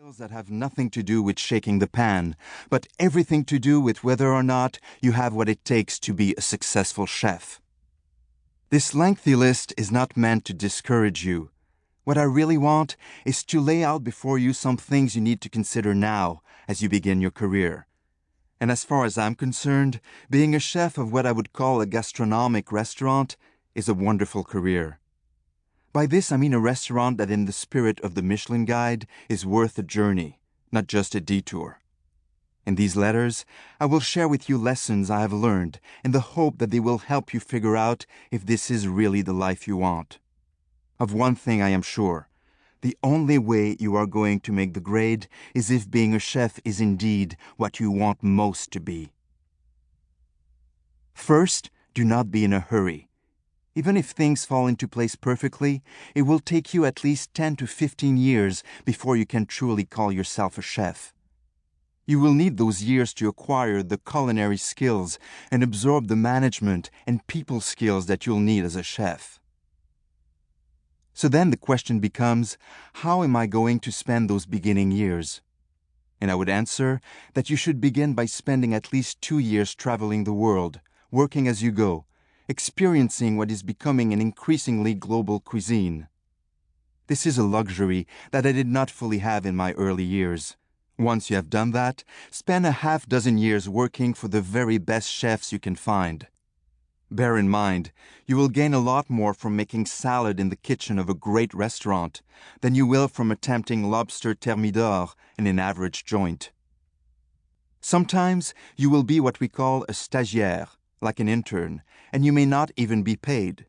skills that have nothing to do with shaking the pan, but everything to do with whether or not you have what it takes to be a successful chef. This lengthy list is not meant to discourage you. What I really want is to lay out before you some things you need to consider now as you begin your career. And as far as I'm concerned, being a chef of what I would call a gastronomic restaurant is a wonderful career. By this I mean a restaurant that in the spirit of the Michelin Guide is worth a journey, not just a detour. In these letters, I will share with you lessons I have learned in the hope that they will help you figure out if this is really the life you want. Of one thing I am sure, the only way you are going to make the grade is if being a chef is indeed what you want most to be. First, do not be in a hurry. Even if things fall into place perfectly, it will take you at least 10 to 15 years before you can truly call yourself a chef. You will need those years to acquire the culinary skills and absorb the management and people skills that you'll need as a chef. So then the question becomes, how am I going to spend those beginning years? And I would answer that you should begin by spending at least 2 years traveling the world, working as you go, experiencing what is becoming an increasingly global cuisine. This is a luxury that I did not fully have in my early years. Once you have done that, spend a half dozen years working for the very best chefs you can find. Bear in mind, you will gain a lot more from making salad in the kitchen of a great restaurant than you will from attempting lobster thermidor in an average joint. Sometimes you will be what we call a stagiaire, like an intern, and you may not even be paid.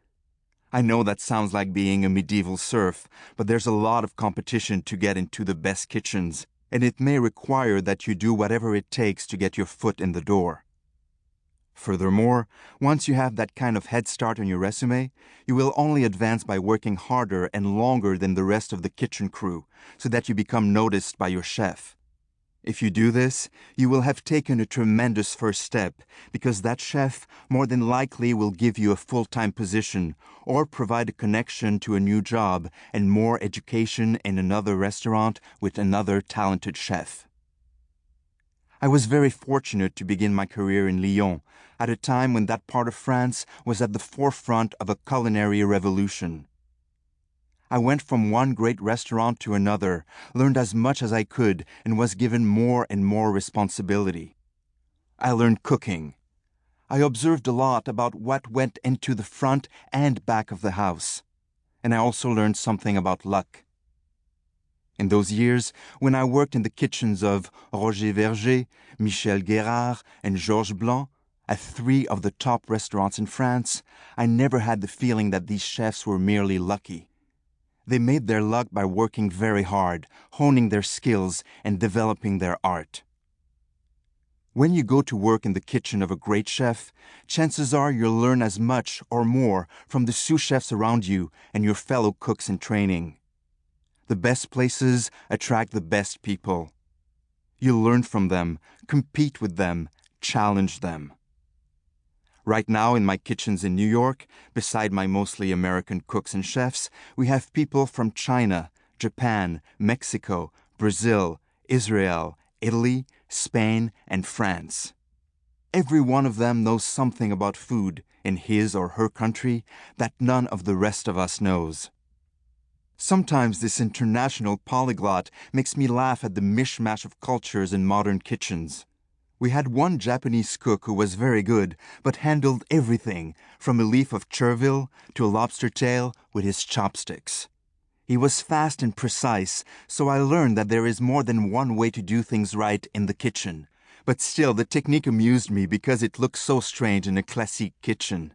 I know that sounds like being a medieval serf, but there's a lot of competition to get into the best kitchens, and it may require that you do whatever it takes to get your foot in the door. Furthermore, once you have that kind of head start on your resume, you will only advance by working harder and longer than the rest of the kitchen crew, so that you become noticed by your chef. If you do this, you will have taken a tremendous first step, because that chef more than likely will give you a full-time position or provide a connection to a new job and more education in another restaurant with another talented chef. I was very fortunate to begin my career in Lyon at a time when that part of France was at the forefront of a culinary revolution. I went from one great restaurant to another, learned as much as I could, and was given more and more responsibility. I learned cooking. I observed a lot about what went into the front and back of the house. And I also learned something about luck. In those years, when I worked in the kitchens of Roger Verger, Michel Guérard, and Georges Blanc, at 3 of the top restaurants in France, I never had the feeling that these chefs were merely lucky. They made their luck by working very hard, honing their skills, and developing their art. When you go to work in the kitchen of a great chef, chances are you'll learn as much or more from the sous chefs around you and your fellow cooks in training. The best places attract the best people. You'll learn from them, compete with them, challenge them. Right now in my kitchens in New York, beside my mostly American cooks and chefs, we have people from China, Japan, Mexico, Brazil, Israel, Italy, Spain, and France. Every one of them knows something about food in his or her country that none of the rest of us knows. Sometimes this international polyglot makes me laugh at the mishmash of cultures in modern kitchens. We had one Japanese cook who was very good, but handled everything, from a leaf of chervil to a lobster tail, with his chopsticks. He was fast and precise, so I learned that there is more than one way to do things right in the kitchen. But still, the technique amused me because it looked so strange in a classique kitchen.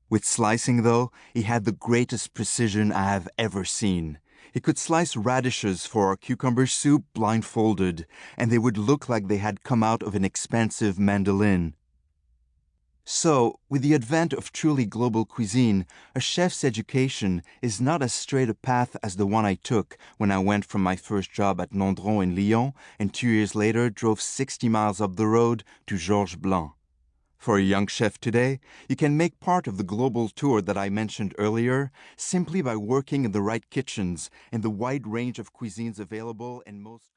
With slicing, though, he had the greatest precision I have ever seen. He could slice radishes for cucumber soup blindfolded, and they would look like they had come out of an expensive mandolin. So, with the advent of truly global cuisine, a chef's education is not as straight a path as the one I took when I went from my first job at Nondron in Lyon and 2 years later drove 60 miles up the road to Georges Blanc. For a young chef today, you can make part of the global tour that I mentioned earlier simply by working in the right kitchens and the wide range of cuisines available in most